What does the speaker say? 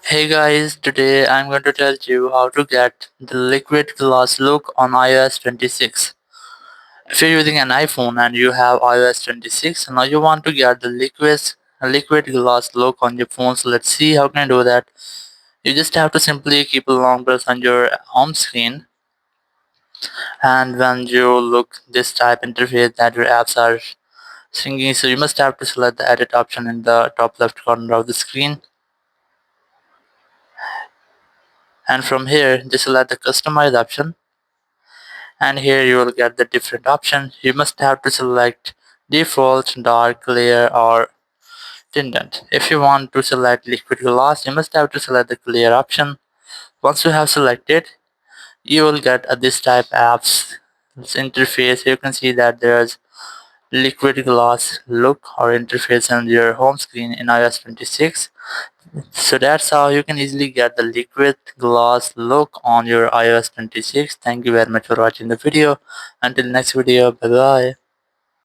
Hey guys, today I'm going to tell you how to get the liquid glass look on iOS 26. If you're using an iPhone and you have iOS 26, now you want to get the liquid glass look on your phone. So let's see how can I do that. You just have to simply keep a long press on your home screen, and when you look this type interface that your apps are syncing, so you must have to select the edit option in the top left corner of the screen, and from here just select the customize option, and here you will get the different options. You must have to select default, dark, clear or tinted. If you want to select liquid gloss, you must have to select the clear option. Once you have selected, you will get this type apps interface. You can see that there's liquid gloss look or interface on your home screen in iOS 26. So that's how you can easily get the liquid gloss look on your iOS 26. Thank you very much for watching the video. Until next video, bye bye.